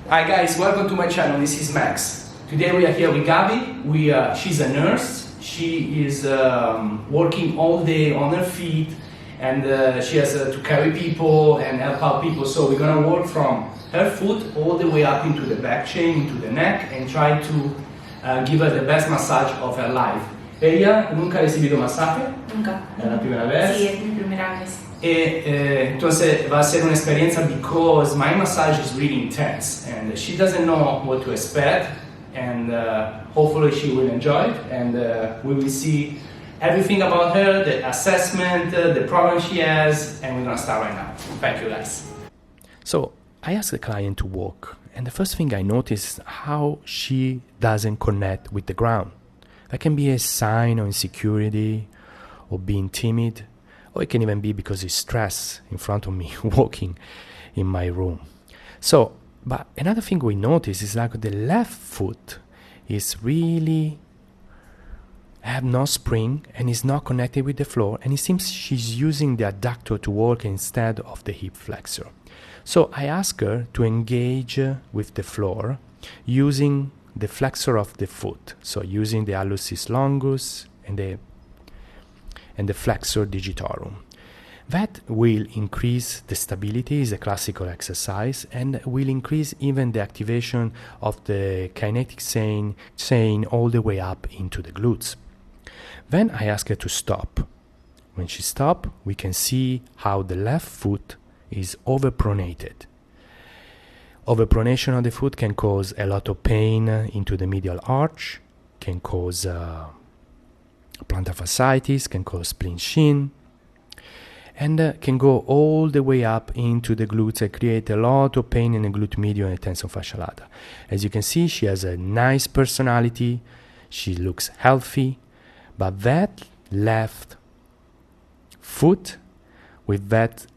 Hi guys, welcome to my channel. This is Max. Today we are here with Gabi. She's a nurse. She is working all day on her feet, and she has to carry people and help out people. So we're gonna work from her foot all the way up into the back chain, into the neck, and try to give her the best massage of her life. Ella nunca ha recibido masaje. Nunca. Es la primera vez. Sí, es mi primera vez. Entonces va a ser una experiencia because my massage is really intense and she doesn't know what to expect, and hopefully she will enjoy it, and we will see everything about her, the assessment, the problem she has, and we're gonna start right now. Thank you guys. So I asked the client to walk, and the first thing I noticed is how she doesn't connect with the ground. That can be a sign of insecurity or being timid, or it can even be because he's stressed in front of me walking in my room. So, but another thing we notice is like the left foot is really have no spring and is not connected with the floor, and it seems she's using the adductor to walk instead of the hip flexor. So I ask her to engage with the floor using the flexor of the foot, so using the hallucis longus and the flexor digitorum. That will increase the stability, is a classical exercise, and will increase even the activation of the kinetic chain all the way up into the glutes. Then I ask her to stop. When she stops, we can see how the left foot is overpronated. Overpronation of the foot can cause a lot of pain into the medial arch, can cause plantar fasciitis, can cause spleen shin, and can go all the way up into the glutes and create a lot of pain in the glute medial and tensor fascia lata. As you can see, she has a nice personality, she looks healthy, but that left foot with that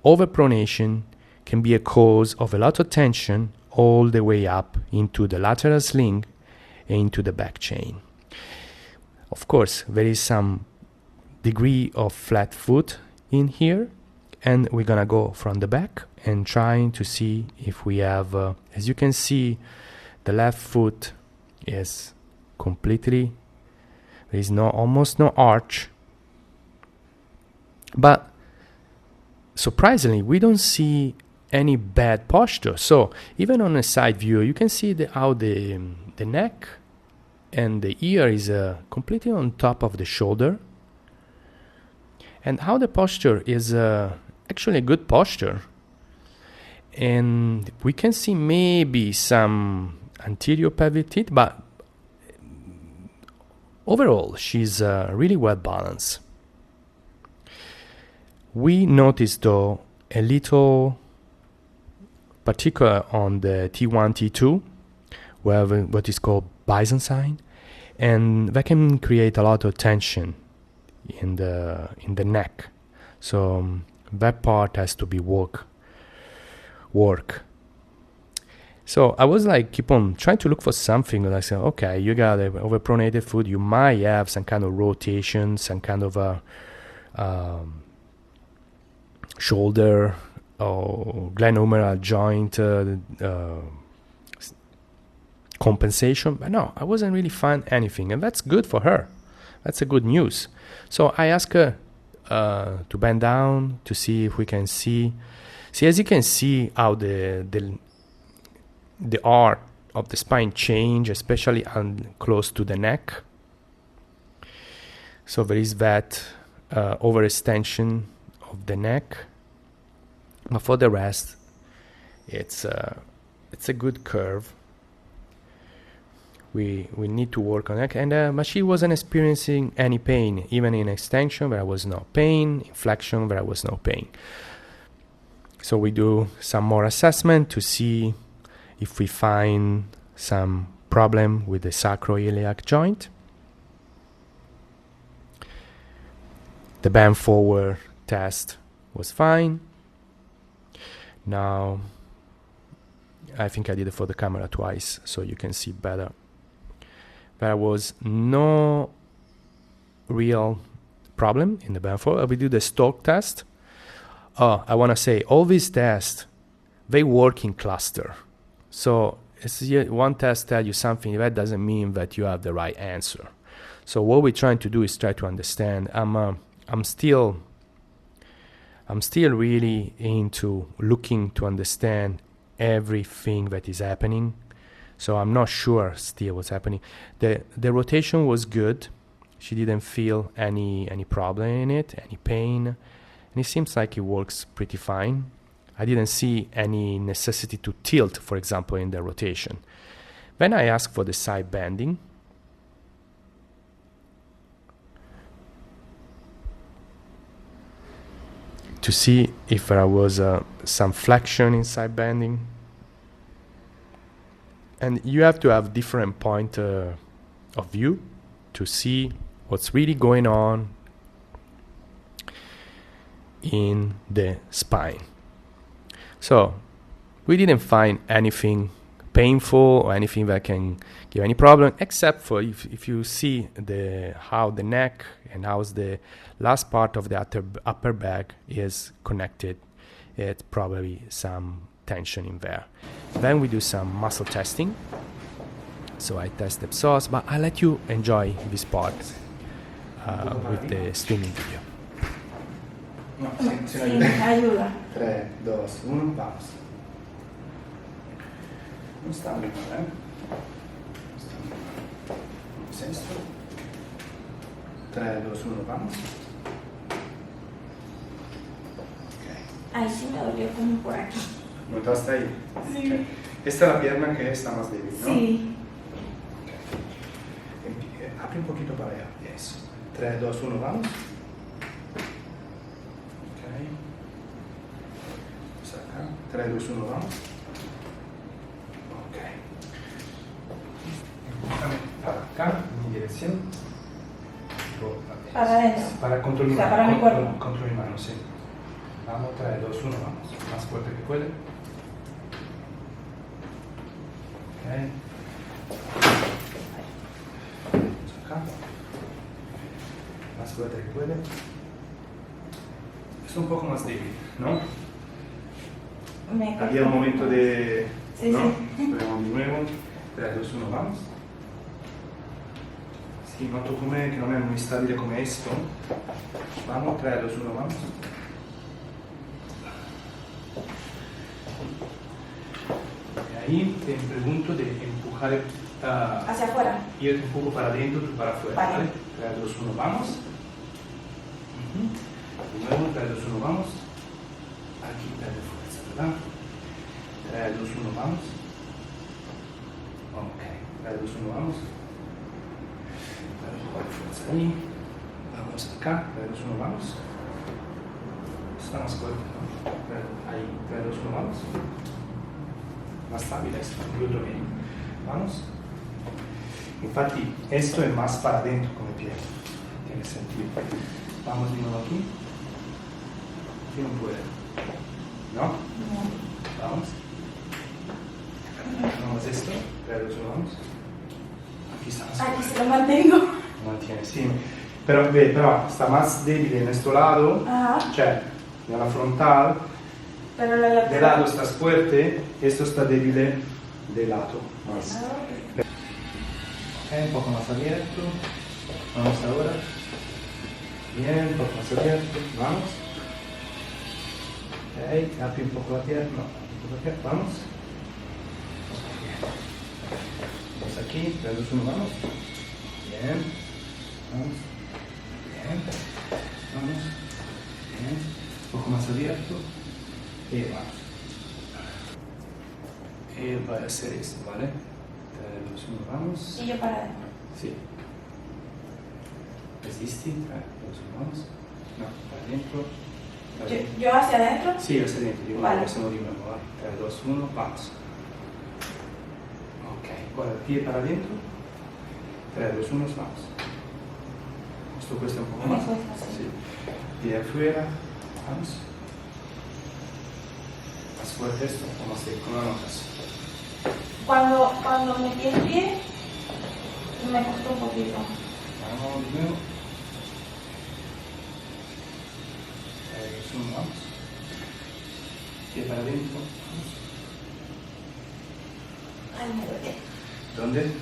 overpronation can be a cause of a lot of tension all the way up into the lateral sling and into the back chain. Of course, there is some degree of flat foot in here, and we're gonna go from the back and trying to see if we have, as you can see, the left foot is completely, there is almost no arch, but surprisingly, we don't see any bad posture. So even on a side view, you can see how the neck and the ear is completely on top of the shoulder, and how the posture is actually a good posture. And we can see maybe some anterior pelvic tilt, but overall she's really well balanced. We noticed though a little particular on the T1, T2, where what is called Byzantine, and that can create a lot of tension in the neck. So that part has to be work. So I was like keep on trying to look for something, like say, okay, you got an overpronated foot, you might have some kind of rotation, some kind of a shoulder or glenohumeral joint compensation, but no, I wasn't really find anything, and that's good for her. That's a good news. So I asked her to bend down to see if we can see. As you can see how the arc of the spine change, especially close to the neck. So there is that overextension of the neck, but for the rest, it's a good curve. We need to work on that, and but she wasn't experiencing any pain, even in extension there was no pain, in flexion there was no pain. So we do some more assessment to see if we find some problem with the sacroiliac joint. The bend forward test was fine. Now I think I did it for the camera twice so you can see better. There was no real problem in the bend forward. We do the stroke test. I want to say all these tests, they work in cluster. So one test tells you something, that doesn't mean that you have the right answer. So what we're trying to do is try to understand. I'm still really into looking to understand everything that is happening. So I'm not sure still what's happening. The rotation was good. She didn't feel any problem in it, any pain, and it seems like it works pretty fine. I didn't see any necessity to tilt, for example, in the rotation. Then I asked for the side bending. To see if there was some flexion in side bending. And you have to have different point of view to see what's really going on in the spine. So we didn't find anything painful or anything that can give any problem, except for if you see how the neck and how the last part of the upper back is connected, it's probably some tension in there. Then we do some muscle testing. So I test the psoas, but I let you enjoy this part with the streaming video. No, sí, Ayuda. 3, 2, 1, vamos. Non sta muy mal, Non sta muy mal. Sexto. 3, 2, 1, vamos. Ok. Ay, sí me dolió como por aquí. ¿Notaste ahí? Sí. Okay. Esta es la pierna que está más débil, ¿no? Sí. Okay. Apri un poquito para allá. Eso. 3, 2, 1, vamos. Ok. Saca. 3, 2, 1, vamos. Ok. Empújame para acá, en mi dirección. Para adentro. Para contra mi O sea, mano. para mi cuerpo. Contra mi mano, sí. Vamos, 3, 2, 1, vamos. Más fuerte que puede. Ok. Vamos acá. Más fuerte que puede. Es un poco más débil, ¿no? Había un momento de... Sí, ¿no? sí. Pruebamos de nuevo. 3, 2, 1, vamos. Sì, noto come che non è muy stabile come esto. Vamos, 3, 2, 1, vamos. Y ahí te pregunto de empujar Hacia afuera. yo te empujo para adentro, tú para afuera. Vale. ¿Vale? 3, 2, 1, vamos. De nuevo, 3, 2, 1, vamos. Aquí, dale fuerza, ¿verdad? 3, 2, 1, vamos. Ok, 3, 2, 1, vamos. Dale un poco de fuerza ahí. Vamos acá, 3, 2, 1, vamos. Está más fuerte, ¿no? Ahí, 3, 2, 1, vamos. Más estabile esto, glúteo bien. Vamos. Infatti, esto es más para adentro come pie. Tiene sentido. Vamos de nuevo aquí. Aquí no puede. ¿No? No. Vamos. Vamos esto. 3, 2, 1, vamos. Aquí está más Aquí se lo mantengo. Lo mantiene, sí. Pero, però sta más débil en este lado, Ajá. cioè nella frontal, Pero la de lado estás fuerte, esto está débil de lado. Más. Ah, Ok, un poco más abierto. Vamos ahora. Bien, un poco más abierto. Vamos. Ok, apri un poco la pierna. No, un poco la pierna. Vamos. Vamos aquí. 3, 2, 1, vamos. Bien. Vamos. Bien. Vamos. Bien. Un poco más abierto. Y vamos. Y va a ser esto, ¿vale? 3, 2, 1, vamos. y yo para adentro. Sí. Resisti, 3, 2, 1, vamos. No, para adentro. Para adentro. Yo hacia adentro. Sí, hacia adentro, digo, Vale. hacemos de nuevo, ¿vale? 3, 2, 1, vamos. Ok, ahora pie para adentro. 3, 2, 1, vamos. Esto cuesta un poco más. Me cuesta, sí. Pie afuera, vamos. Más fuerte esto, o más seco, no notas. Cuando metí el pie, me costó un poquito. Vamos de nuevo. 3, 2, 1, vamos. Pie para adentro, vamos. Ay, me duele. ¿Dónde?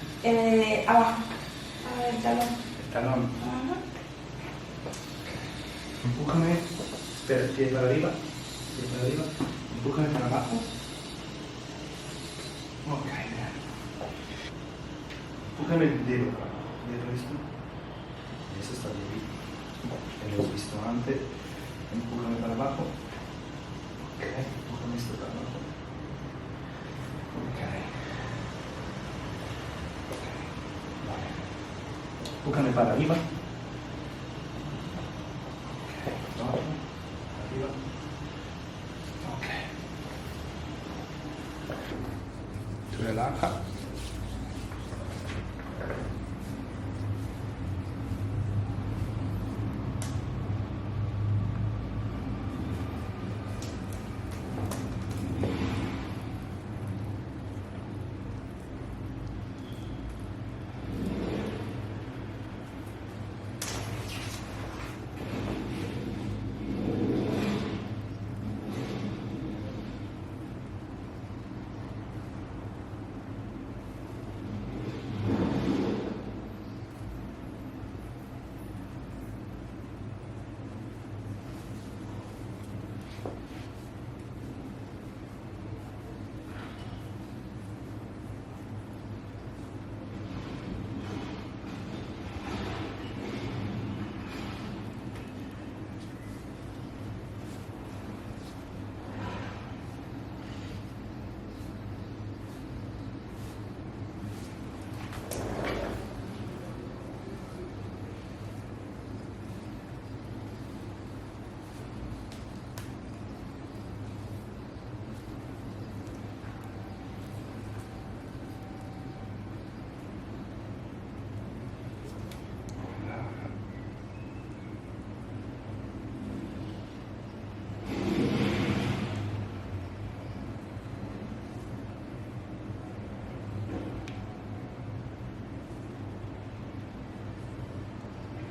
Abajo. A ver, talón. El talón. Ajá. Empújame, pie para arriba, empújame para abajo. Ok, bien. Empújame el dedo esto. Eso está bien. Ya lo has visto antes. Empújame para abajo. Ok, empújame esto para abajo. Ok. Vale. Empújame para arriba. Arriba. Ok. Tú relaja.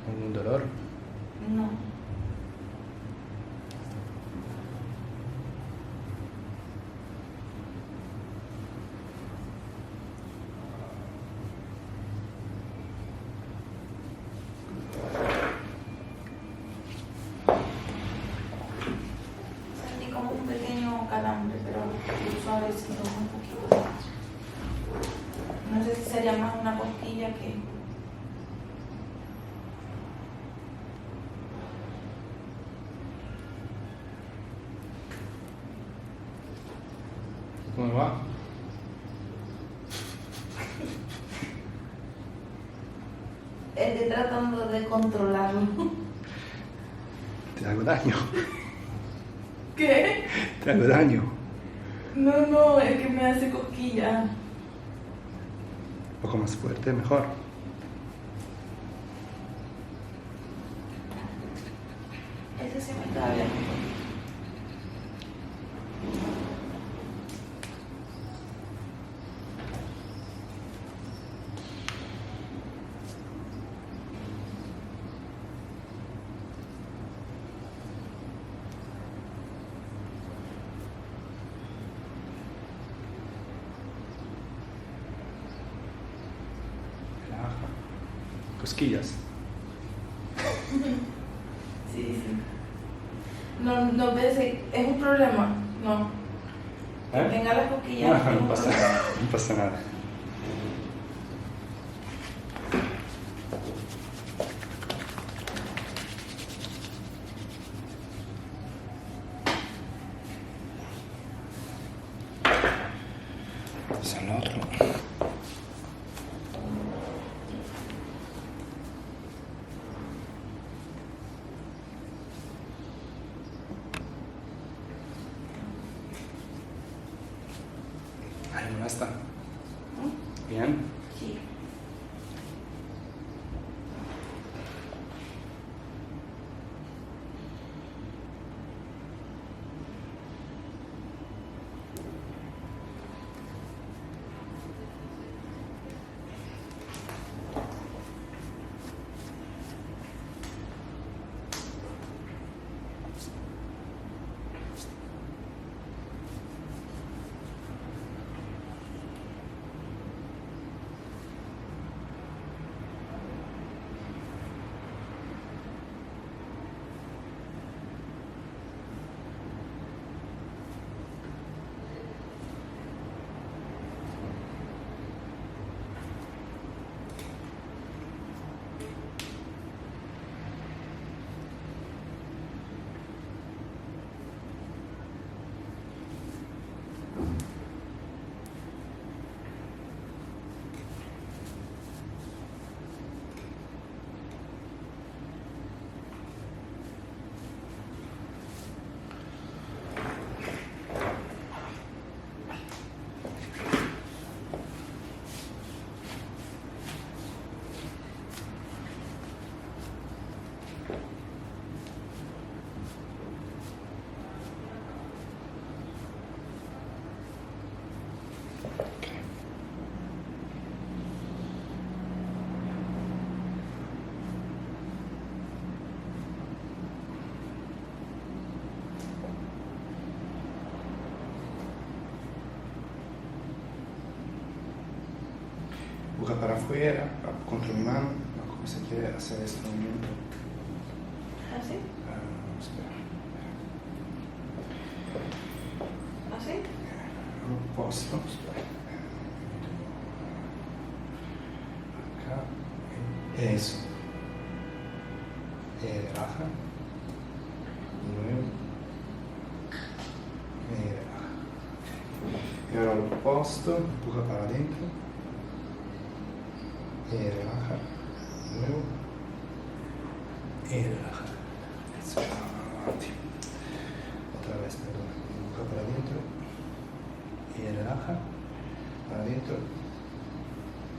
¿Algún dolor? No. Sentí como un pequeño calambre, pero suavecito, un poquito. No sé si sería más una cosquilla que... ¿Cómo va? Estoy tratando de controlarlo. Te hago daño. ¿Qué? Te hago daño. No, es que me hace cosquilla. Un poco más fuerte, mejor. Ese sí me está bien. Relaja. Cosquillas. Sí. No pensé, ¿es un problema? No. Que tenga las cosquillas. No, es no un pasa problema. nada. No pasa nada. Vamos al otro. Ahí no está. Bien. Sí. empuja para afuera, contra mi mano, ¿no? Como se quiere hacer este movimiento. ¿Así? Espera. ¿Así? Opposto. Espera. Acá. Eso. Relaja. De nuevo. Relaja. Y ahora lo opposto, empuja para adentro. Relaja. De nuevo. Relaja. Eso. Otra vez, perdón. Empuja para adentro. Y relaja. Para adentro.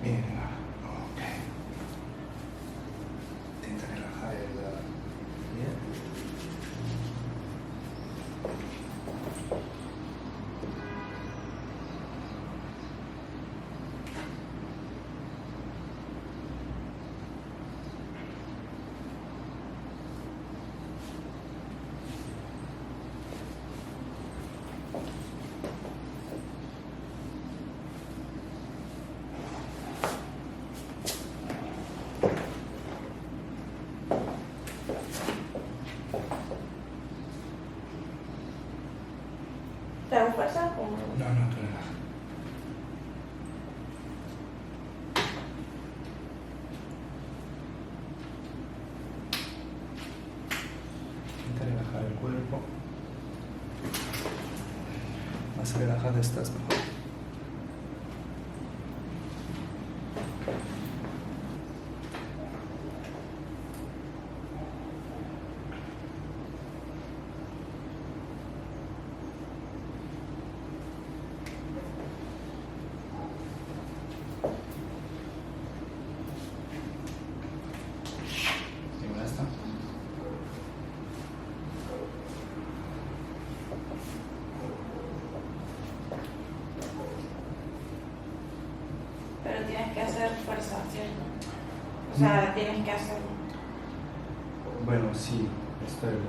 Y relaja. Ok. Intenta relajar el... Bien. ¿Te hago fuerza o...? No, tú relaja. Intenta relajar el cuerpo. Más relajada estás mejor. ¿Te molesta? Pero tienes que hacer fuerza, ¿cierto? O sea, tienes que hacerlo. Bueno, sí, este es el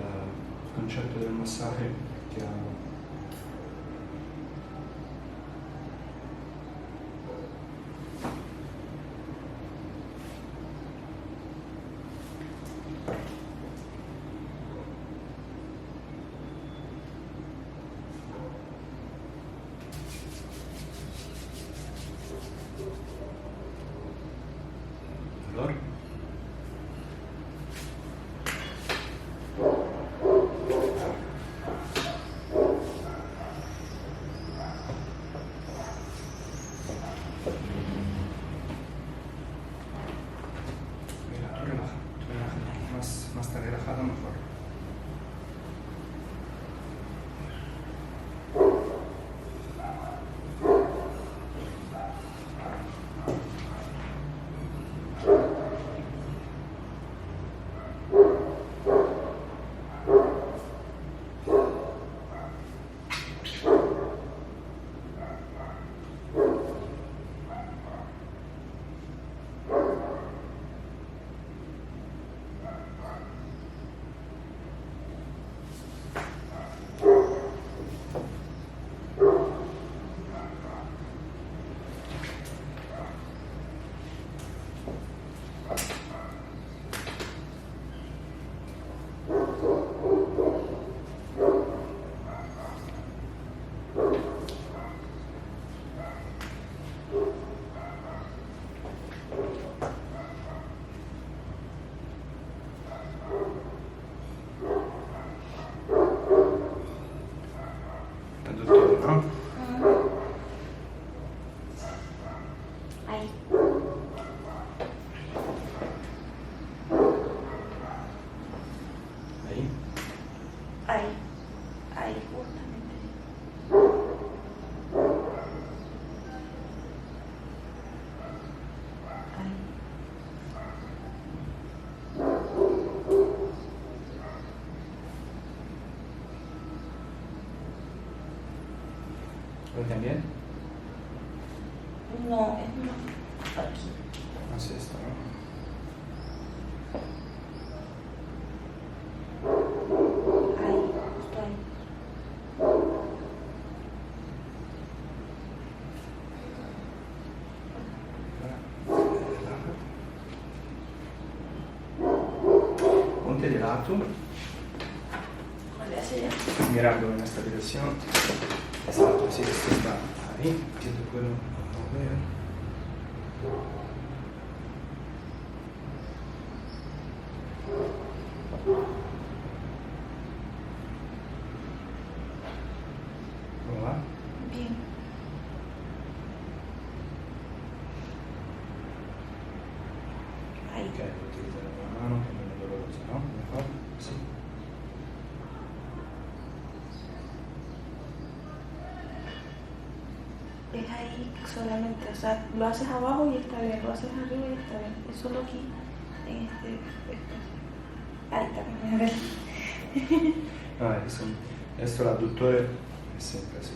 concepto del masaje que hago. ¿Dolor? Relaja. Más está relajado, mejor. Adduttore, no? Ahí. Ahí. Ahí. Ahí, justamente. Ahí. ¿Lo también? No, es más aquí. Así está, ¿no? Ahí, justo ahí. ponte de lado, Vale, así ya. mirando en esta dirección. Exacto, sí, esto está ahí. Yo te puedo mover. ¿Cómo va? Bien. Ahí. Ok, utiliza la mano, que no es dolorosa, ¿no? Mejor, sí. Es ahí solamente, o sea, lo haces abajo y está bien, lo haces arriba y está bien. Es solo aquí, en este espacio. Ahí está bien. Ah, esto el adduttore es siempre así.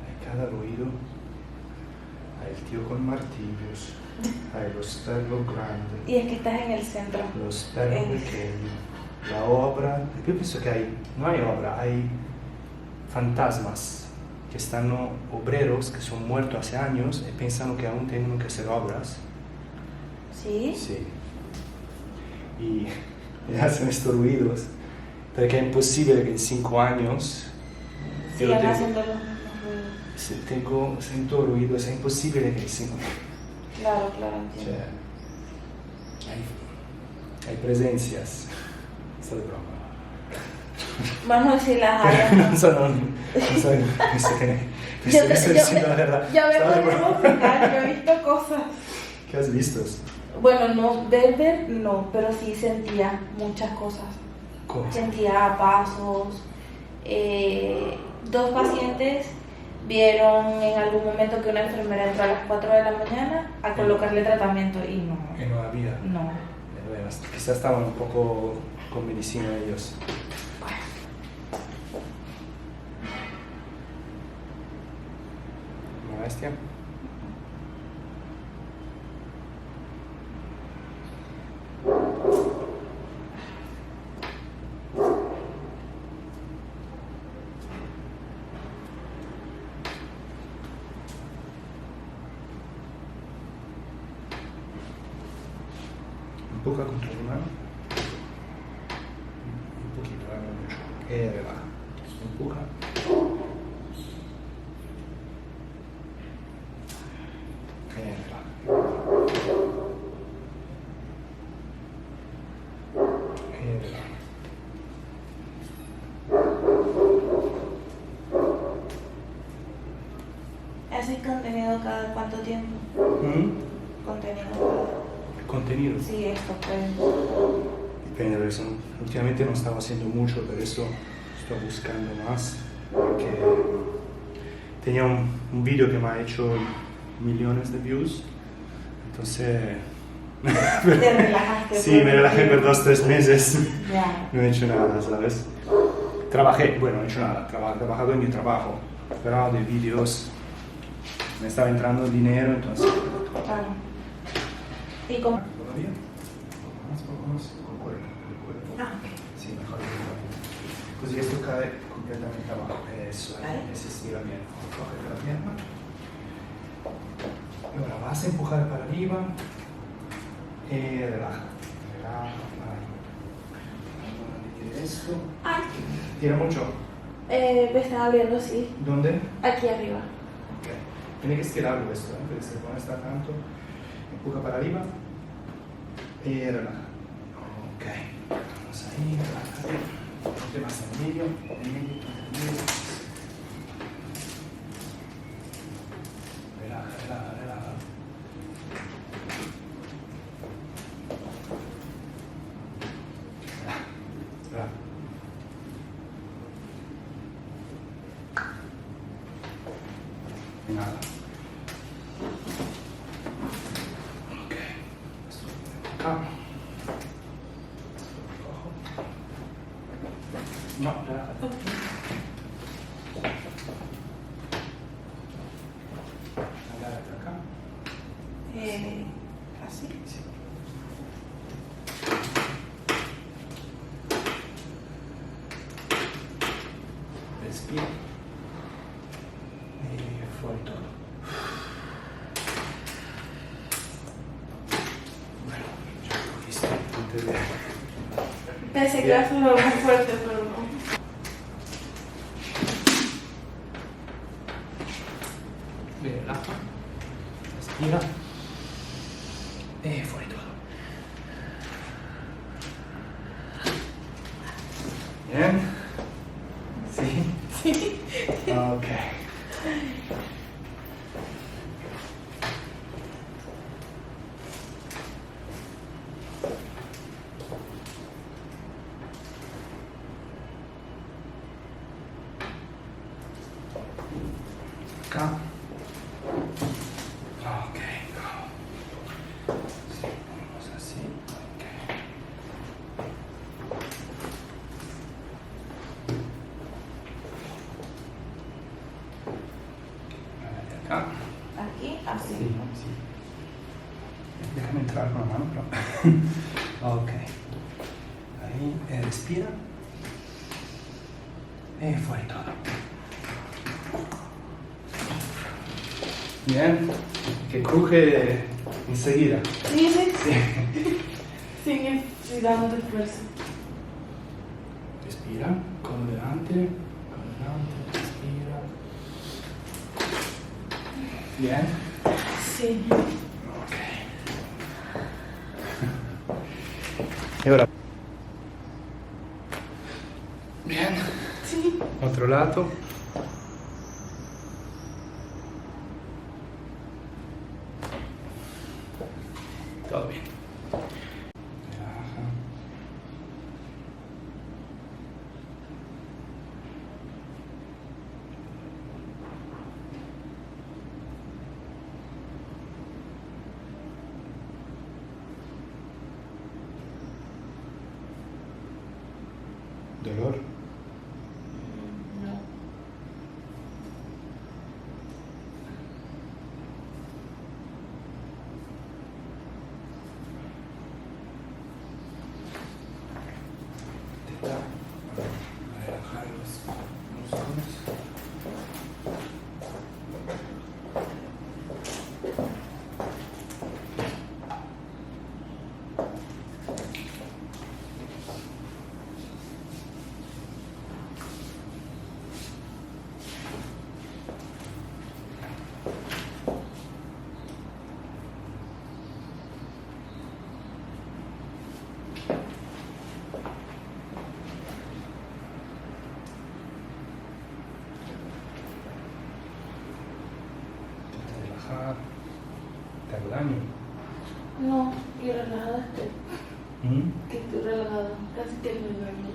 Hay cada ruido. Hay el tío con martillos. Hay los perros grandes. Y es que estás en el centro. Los perros pequeños. La obra. Yo pienso que no hay obra, hay fantasmas que están obreros que son muertos hace años y pensando que aún tienen que hacer obras. ¿Sí? Sí. Y hacen estos ruidos. Porque es imposible que en 5 años Sigan yo haciendo los mismos ruidos. siento ruidos, es imposible que en 5 años. Claro, entiendo. Hay presencias. Esto de broma. Vamos a decir las áreas. No son, pensé que estoy diciendo la verdad. Yo vengo Estaba de de un broma. hospital, yo he visto cosas. ¿Qué has visto? Bueno, no, ver no, pero sí sentía muchas cosas. ¿Cómo? Sentía pasos. 2 pacientes vieron en algún momento que una enfermera entró a las 4 de la mañana a colocarle tratamiento y no. Que no había. No. Bueno, quizás estaban un poco con medicina ellos. Molestia. Empuja contra tu mano. Un poquito, no mucho. Relaja. Empuja. ¿Haces contenido cada cuánto tiempo? Contenido Contenido. Sí, esto pues. Depende, porque últimamente no estaba haciendo mucho, pero eso estoy buscando más. Porque tenía un vídeo que me ha hecho millones de views. Entonces. Te relajaste. Sí, me relajé por 2-3 meses. Ya. No he hecho nada, ¿sabes? Trabajé, bueno, no he hecho nada, he trabajado en mi trabajo, pero de vídeos me estaba entrando dinero, entonces. Claro. ¿Y cómo? ¿Todavía? Poco más, con cuerpo. Ah, ok. Sí, mejor. Così esto cae completamente abajo. Eso, Vale. se estira bien. Coge la pierna. Y ahora vas a empujar para arriba. Y relaja. Relaja. Ahí. Ahora esto. Ay. Tira mucho. Me estaba abriendo así. ¿Dónde? Aquí arriba. Ok. Tiene que estirarlo esto, porque se pone hasta tanto. Empuja para arriba. Y relaja. Ok. Vamos ahí. Relájate. Ponte más en medio. En medio. Relaja, relaja, relaja. Relaja. Nada. Ok. Esto acá. Cojo. No, relájate. Agárrate acá. Así. Sí. Respira. Y fuori todo. Pensé que iba a sonar muy fuerte, pero no. Bene, l'acqua. Respira. E fuori tutto. Bien. Sì? Sí. Ok. Acá. Ok, no. Sí, vamos así. Ok. Acá. Aquí, así. Sí, sí. Déjame entrar con la mano, pero. Ok. Ahí, respira. Y fuori todo. Bien. Que cruje enseguida. Sí, sí. Sí. Sigue dando esfuerzo. Respira. Con delante. Respira. Bien. Sí. Ok. E ora. Bien. Sí. Otro lato. Todo bien. Relaja. Dolor. No. Te da. A relajar los músculos. Relajar. ¿Te hago daño? No, y relajada estoy. ¿Mm? Que estoy relajada. Casi que me duermo.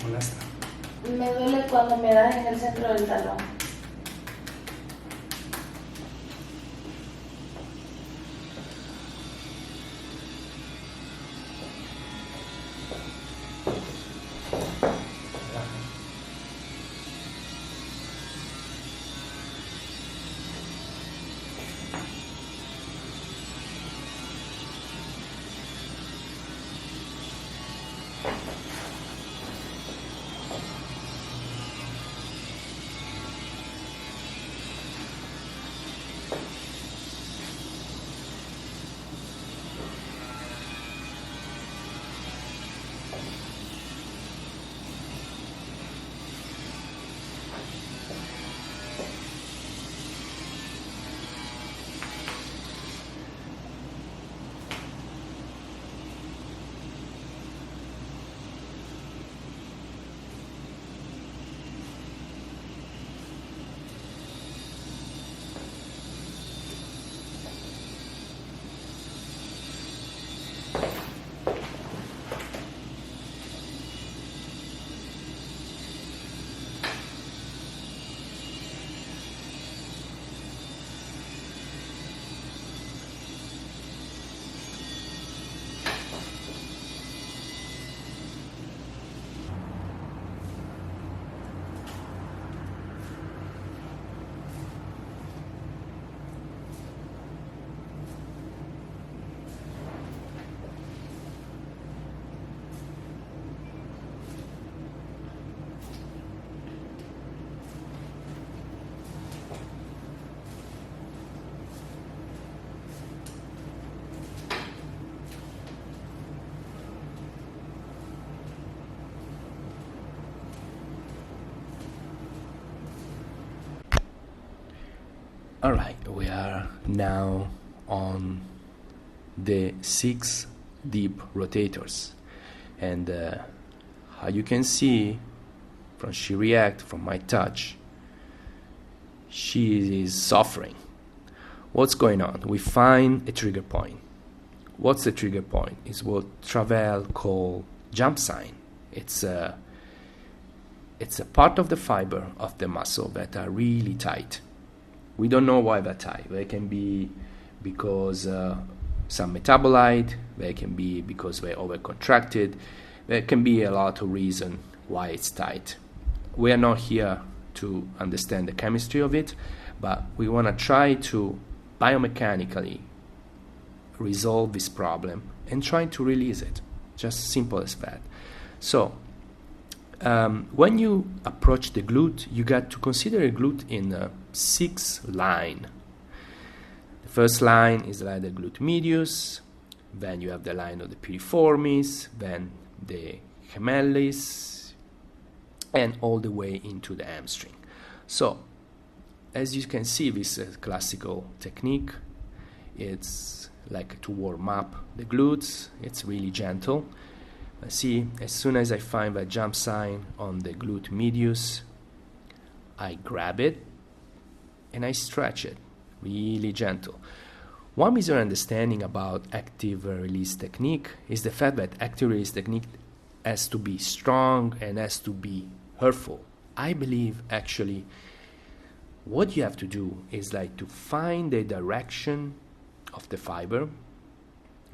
Molesta. Me duele cuando me das en el centro del talón. Relaja. All right, we are now on the 6 deep rotators, and how you can see from she react from my touch, she is suffering. What's going on? We find a trigger point. What's the trigger point? Is what Travell call jump sign. It's a part of the fiber of the muscle that are really tight. We don't know why they're tight. They can be because some metabolite. They can be because they're overcontracted. There can be a lot of reason why it's tight. We are not here to understand the chemistry of it, but we want to try to biomechanically resolve this problem and try to release it. Just simple as that. So when you approach the glute, you got to consider a glute in a 6 line. The first line is like the glute medius, then you have the line of the piriformis, then the gemellis, and all the way into the hamstring. So as you can see, this is a classical technique. It's like to warm up the glutes. It's really gentle. See, as soon as I find that jump sign on the glute medius, I grab it and I stretch it, really gentle. One misunderstanding about active release technique is the fact that active release technique has to be strong and has to be hurtful. I believe actually what you have to do is like to find the direction of the fiber,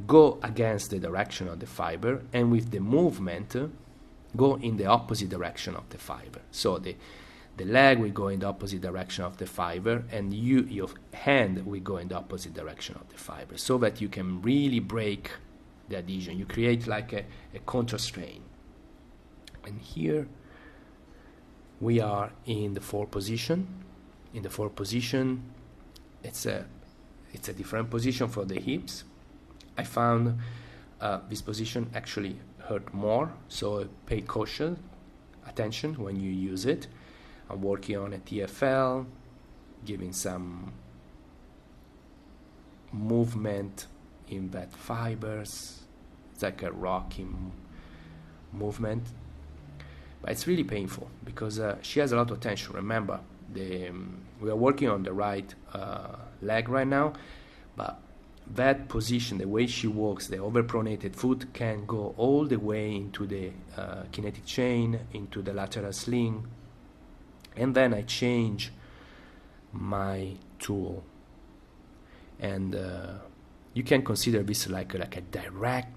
go against the direction of the fiber, and with the movement go in the opposite direction of the fiber. So the leg will go in the opposite direction of the fiber, and your hand will go in the opposite direction of the fiber, so that you can really break the adhesion. You create like a contra strain. And here we are in the 4 position. In the 4 position, it's a different position for the hips. I found this position actually hurt more, so pay caution, attention when you use it. I'm working on a TFL, giving some movement in that fibers. It's like a rocking movement, but it's really painful because she has a lot of tension. Remember, we are working on the right leg right now, but that position, the way she walks, the overpronated foot can go all the way into the kinetic chain, into the lateral sling, and then I change my tool, and you can consider this like a direct,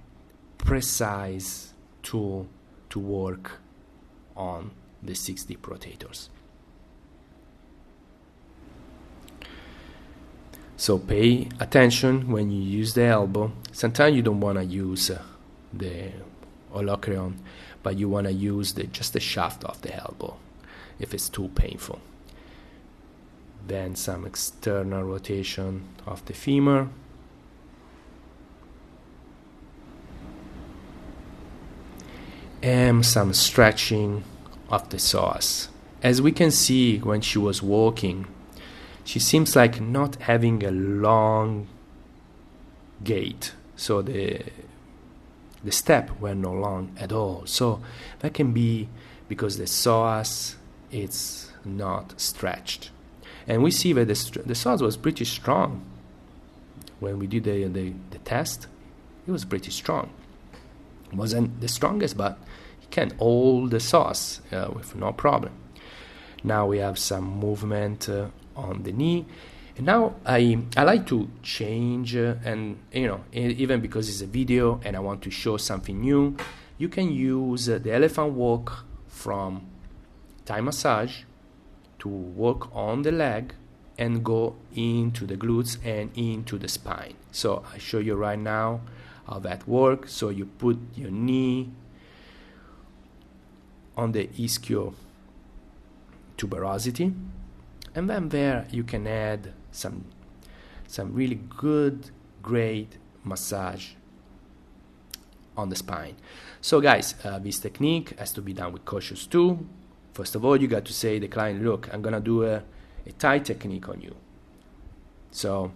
precise tool to work on the 6 deep rotators. So pay attention when you use the elbow. Sometimes you don't want to use the olecrayon, but you want to use just the shaft of the elbow if it's too painful. Then some external rotation of the femur. And some stretching of the psoas. As we can see when she was walking, she seems like not having a long gait, so the step were not long at all. So that can be because the psoas is not stretched, and we see that the psoas was pretty strong when we did the test. It was pretty strong. It wasn't the strongest, but it can hold the psoas with no problem. Now we have some movement on the knee, and now I like to change and even because it's a video and I want to show something new, you can use the elephant walk from Thai massage to work on the leg and go into the glutes and into the spine. So I show you right now how that works. So you put your knee on the ischio tuberosity, and then there you can add some really good, great massage on the spine. So guys, this technique has to be done with cautious too. First of all, you got to say to the client, look, I'm gonna do a Thai technique on you. So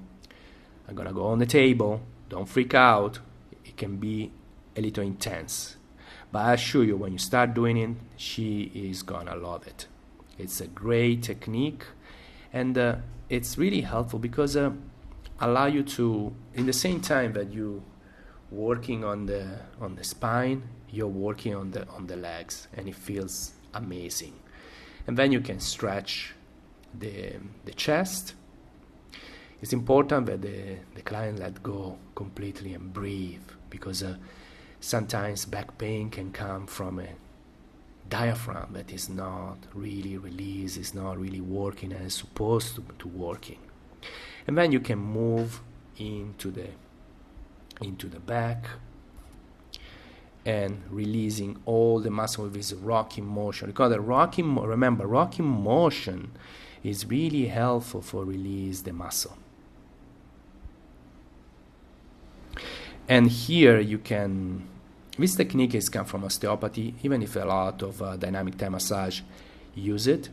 I'm gonna go on the table. Don't freak out. It can be a little intense, but I assure you, when you start doing it, she is gonna love it. It's a great technique, and it's really helpful because allow you to, in the same time that you working on the spine, you're working on the legs, and it feels amazing. And then you can stretch the chest. It's important that the client let go completely and breathe, because sometimes back pain can come from a diaphragm that is not really released, is not really working as it's supposed to working. And then you can move into the back and releasing all the muscle with this rocking motion. Because remember, rocking motion is really helpful for release the muscle. And here you can, this technique has come from osteopathy, even if a lot of dynamic Thai massage use it.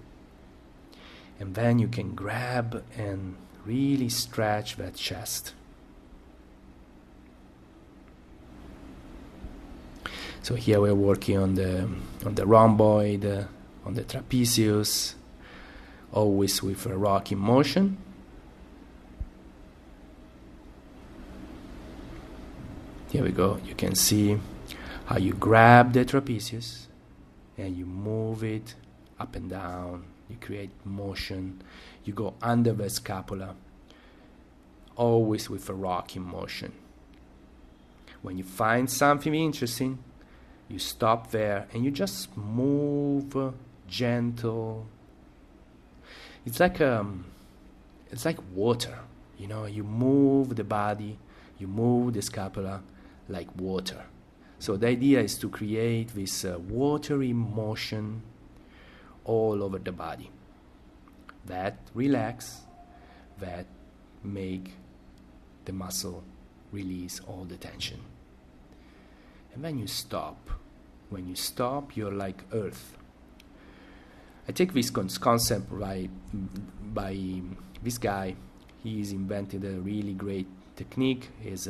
And then you can grab and really stretch that chest. So here we're working on the rhomboid, on the trapezius, always with a rocking motion. Here we go. You can see how you grab the trapezius and you move it up and down. You create motion. You go under the scapula, always with a rocking motion. When you find something interesting, you stop there and you just move gentle. It's like water, you know. You move the body, you move the scapula like water. So the idea is to create this watery motion all over the body. That relax, that make the muscle release all the tension. And then you stop. When you stop, you're like earth. I take this concept by this guy. He's invented a really great technique. It's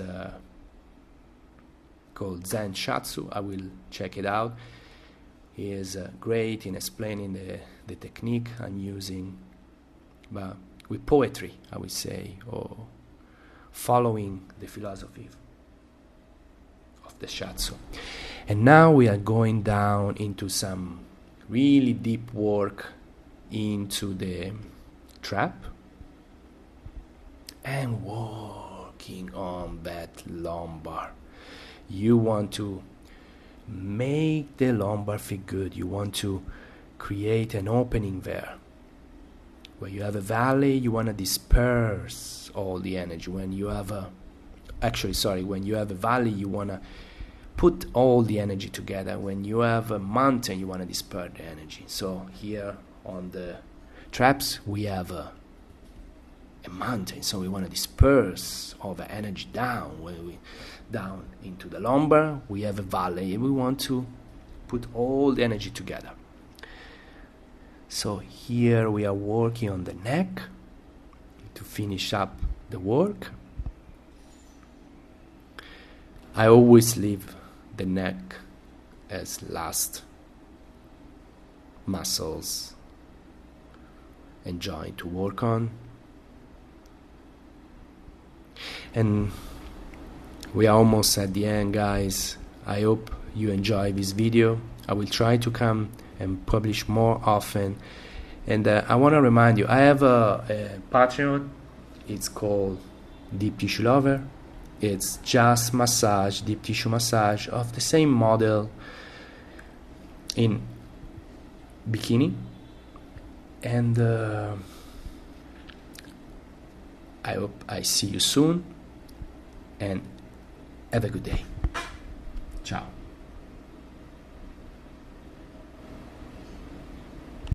called Zen Shatsu. I will check it out. He is great in explaining the technique I'm using, but with poetry, I would say, or following the philosophy of the Shatsu. And now we are going down into some really deep work into the trap and working on that lumbar. You want to make the lumbar feel good. You want to create an opening there. Where you have a valley, you want to disperse all the energy. When you have a valley, you want to put all the energy together. When you have a mountain, you want to disperse the energy. So here on the traps, we have a mountain. So we want to disperse all the energy down. Down into the lumbar, we have a valley. We want to put all the energy together. So here we are working on the neck to finish up the work. I always leave the neck as last muscles and joint to work on. And we are almost at the end, guys. I hope you enjoy this video. I will try to come and publish more often. And I want to remind you, I have a Patreon. It's called Deep Tissue Lover. It's just massage, deep tissue massage of the same model in bikini. And I hope I see you soon. And have a good day.